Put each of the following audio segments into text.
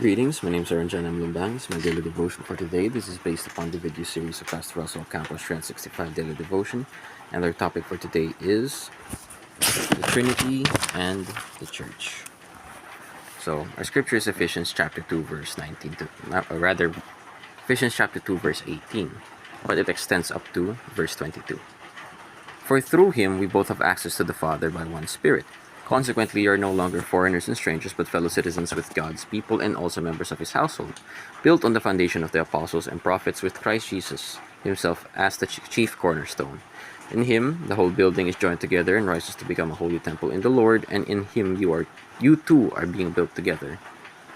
Greetings, my name is Aranjan M. Lumbang. It's my daily devotion for today. This is based upon the video series of Pastor Russell Campos Strength 65 Daily Devotion. And our topic for today is the Trinity and the Church. So, our scripture is Ephesians chapter 2, verse 19 to, Ephesians chapter 2, verse 18. But it extends up to verse 22. For through him we both have access to the Father by one Spirit. Consequently, you are no longer foreigners and strangers, but fellow citizens with God's people and also members of his household, built on the foundation of the apostles and prophets, with Christ Jesus himself as the chief cornerstone. In him, the whole building is joined together and rises to become a holy temple in the Lord, and in him you too are being built together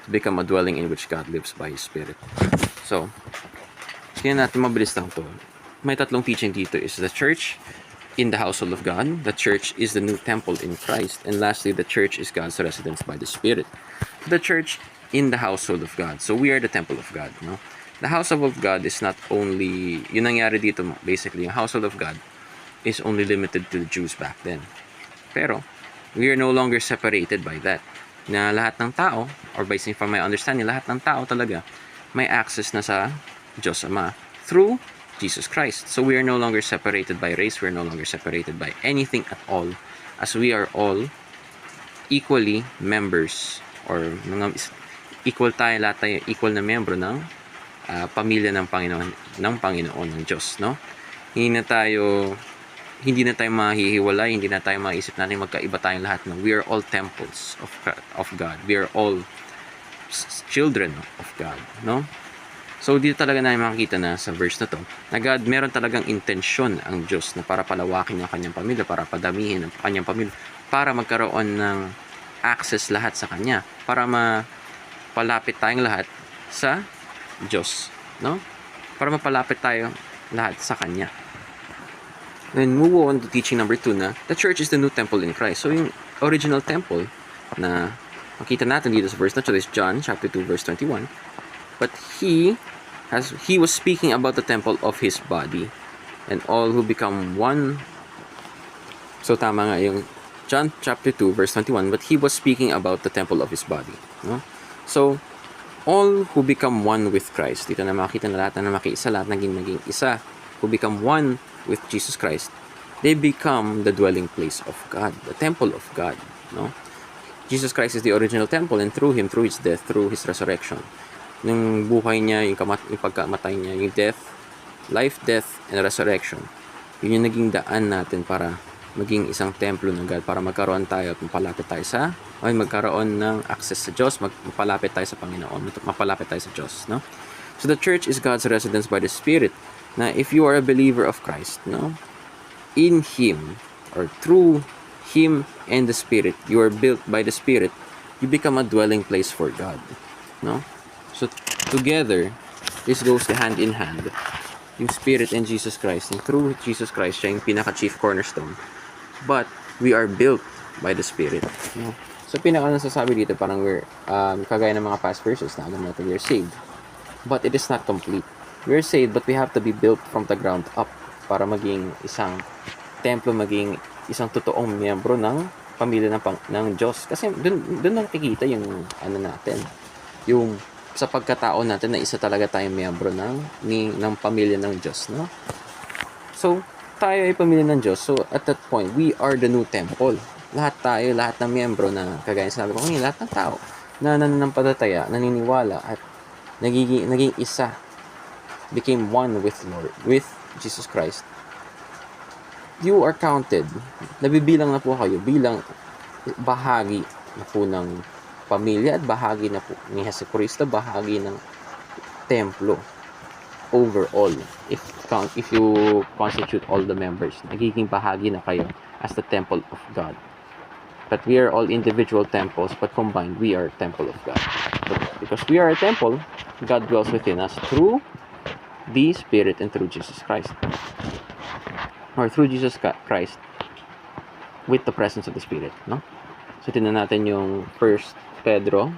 to become a dwelling in which God lives by his Spirit. So, kaya natin mabilis lang to. May tatlong teaching dito is the church in the household of God. The church is the new temple in Christ. And lastly, the church is God's residence by the Spirit. The church in the household of God. So we are the temple of God. No? The household of God is not only, yun nangyari dito basically, yung household of God is only limited to the Jews back then. Pero, we are no longer separated by that. Na lahat ng tao, or based from my understanding, lahat ng tao talaga may access na sa Diyos Ama through Jesus Christ. So we are no longer separated by race, we are no longer separated by anything at all, as we are all equally members, or equal tayo, lahat tayo equal na membro ng pamilya ng Panginoon ng Diyos, no? Hindi na tayo mahihiwalay, hindi na tayo maisip natin magkaiba tayong lahat, no? We are all temples of God. We are all children of God, no? So, dito talaga na makikita na sa verse na to, na God, meron talagang intensyon ang Diyos na para palawakin ang kanyang pamilya, para padamihin ang kanyang pamilya, para magkaroon ng access lahat sa kanya, para mapalapit tayong lahat sa Diyos, no? Para mapalapit tayo lahat sa kanya. Then, move on to teaching number 2 na, the church is the new temple in Christ. So, yung original temple na makita natin dito sa verse na to is John chapter 2 verse 21. But he was speaking about the temple of his body, and all who become one. So tama nga yung John chapter 2 verse 21, but he was speaking about the temple of his body, no? So all who become one with Christ, dito na makita na lahat na makiisa, lahat naging isa, who become one with Jesus Christ, they become the dwelling place of God, the temple of God, no? Jesus Christ is the original temple, and through him, through his death, through his resurrection, yung buhay niya, yung pagkamatay niya, yung death, life, death, and resurrection, yun yung naging daan natin para maging isang templo ng God, para magkaroon tayo at magkaroon ng access sa Diyos, mapalapit tayo sa Panginoon, mapalapit tayo sa Diyos, no? So the church is God's residence by the Spirit. Na if you are a believer of Christ, no, in him or through him and the Spirit, you are built by the Spirit, you become a dwelling place for God, no? So, together, this goes hand in hand. Yung Spirit and Jesus Christ. And through Jesus Christ, siya yung pinaka-chief cornerstone. But, we are built by the Spirit. No? So, pinaka-nasasabi dito, parang we're, kagaya ng mga past verses, na alam natin, we're saved. But, it is not complete. We're saved, but we have to be built from the ground up para maging isang templo, maging isang totoong miyembro ng pamilya ng Diyos. Kasi, dun nakikita yung, natin, yung sa pagkatao natin na isa talaga tayong miyembro ng pamilya ng Diyos, no? So, tayo ay pamilya ng Diyos. So, at that point, we are the new temple. Lahat ng miyembro na, kagaya sinabi ko kanina, lahat ng tao na nananampalataya, naniniwala, at naging isa, became one with Jesus Christ. You are counted. Nabibilang na po kayo bilang bahagi na po ng pamilya at bahagi na po ni Jesucristo, bahagi ng templo overall. If you constitute all the members, nagiging bahagi na kayo as the temple of God. But we are all individual temples, but combined, we are temple of God. But because we are a temple, God dwells within us through the Spirit and through Jesus Christ. Or through Jesus Christ with the presence of the Spirit, no? So, tingnan natin yung 1 Pedro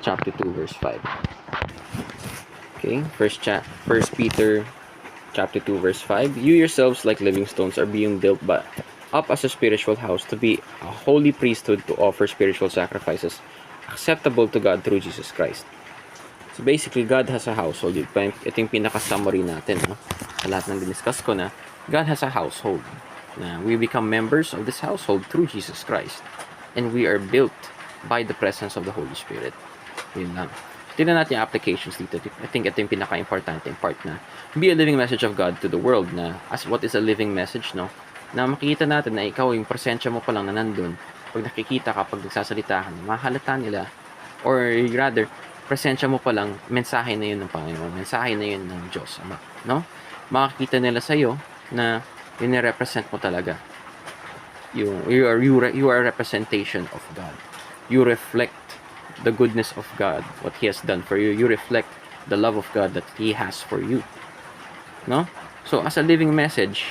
chapter 2 verse 5. Okay, 1 Peter chapter 2 verse 5. You yourselves, like living stones, are being built up as a spiritual house to be a holy priesthood to offer spiritual sacrifices acceptable to God through Jesus Christ. So basically, God has a household. Ito yung pinaka-summary natin, no? Sa lahat ng diniscuss ko na, God has a household. Na we become members of this household through Jesus Christ. And we are built by the presence of the Holy Spirit. Yun lang. Tignan natin yung applications dito. I think ito yung pinaka-importante part na be a living message of God to the world na as what is a living message, no? Na makikita natin na ikaw, yung presensya mo pa lang na nandun. Pag nakikita ka, pag nagsasalita ka, mahalata nila. Or rather, presensya mo pa lang, mensahe na yun ng Panginoon. Mensahe na yun ng Diyos, Ama. No? Makikita nila sa'yo na represent mo talaga. You are a representation of God. You reflect the goodness of God, what He has done for you. You reflect the love of God that He has for you. No? So, as a living message,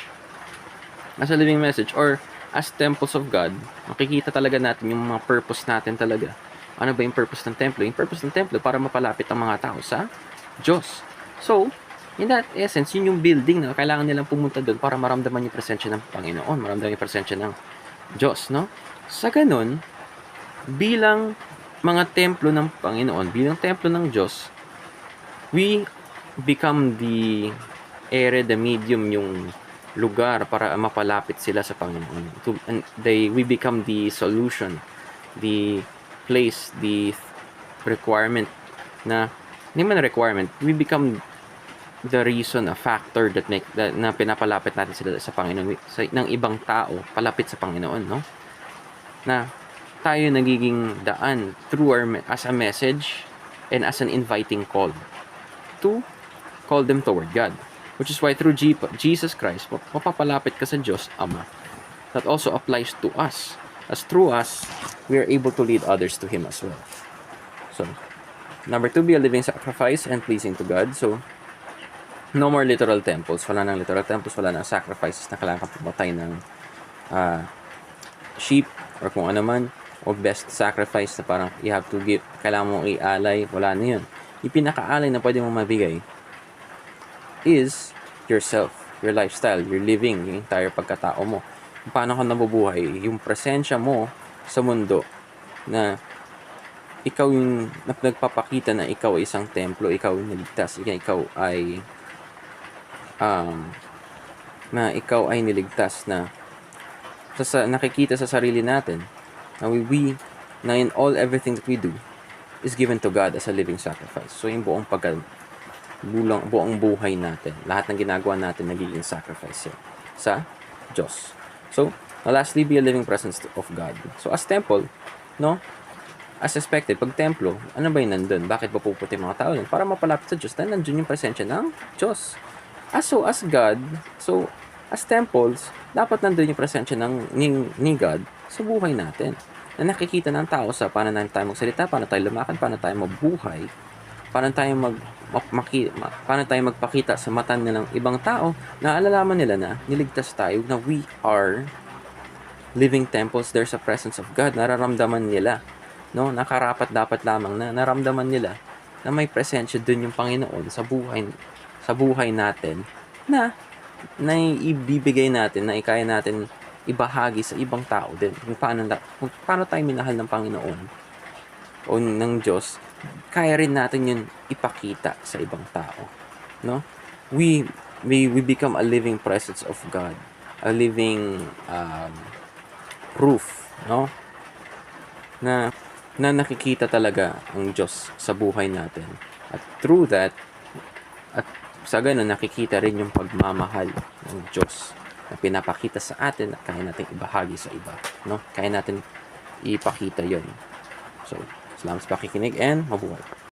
or as temples of God, makikita talaga natin yung mga purpose natin talaga. Ano ba yung purpose ng templo? Yung purpose ng templo para mapalapit ang mga tao sa Diyos. So, in that essence, yun yung building na kailangan nilang pumunta doon para maramdaman yung presensya ng Panginoon, maramdaman yung presensya ng Diyos, no? Sa ganun, bilang mga templo ng Panginoon, bilang templo ng Diyos, we become the area, the medium, yung lugar para mapalapit sila sa Panginoon. We become the solution, the place, the requirement na, hindi man requirement, we become the reason, a factor na pinapalapit natin sila sa Panginoon, ng ibang tao, palapit sa Panginoon, no? Na tayo nagiging daan through as a message and as an inviting call to call them toward God. Which is why through Jesus Christ, mapapalapit ka sa Diyos, Ama. That also applies to us. As through us, we are able to lead others to Him as well. So, number 2, be a living sacrifice and pleasing to God. So, no more literal temples. Wala nang literal temples, wala nang sacrifices na kailangan pumatay ng sheep or kung ano man, o best sacrifice na parang you have to give, kailangan mong ialay, wala na yun. Yung pinaka-alay na pwede mong mabigay is yourself, your lifestyle, your living, yung entire pagkatao mo. Paano ka nabubuhay, yung presensya mo sa mundo na ikaw yung nagpapakita na ikaw ay isang templo, ikaw ay niligtas, ikaw ay niligtas na nakikita sa sarili natin na na in everything that we do is given to God as a living sacrifice. So yung buong buhay natin, lahat ng ginagawa natin nagiging sacrifice yun sa Diyos. So, lastly, be a living presence of God. So, as temple, no? As expected, pag templo, ano ba yung nandun? Bakit ba pupunta yung mga tao dun? Para mapalapit sa Diyos, dahil nandun yung presensya ng Diyos. As God, so, as temples, dapat nandun yung presensya ni God sa buhay natin. Na nakikita ng tao sa paano tayo magsalita, paano tayo lumakad, paano tayo mabuhay, paano tayo magpakita sa mata ng ibang tao na alalaman nila na niligtas tayo, na we are living temples. There's a presence of God. Nararamdaman nila, no? Nakarapat dapat lamang na naramdaman nila na may presensya dun yung Panginoon sa buhay natin na ibibigay natin, na ikaya natin ibahagi sa ibang tao din. Kung paano tayo minahal ng Panginoon o ng Diyos, kaya rin natin yun ipakita sa ibang tao, no? We become a living presence of God, a living proof, no? Na nakikita talaga ang Diyos sa buhay natin. At through that, at sa ganun, nakikita rin yung pagmamahal ng Diyos na pinapakita sa atin at kaya natin ibahagi sa iba, no? Kaya natin ipakita yon. So, salamat sa pakikinig and mabuhay.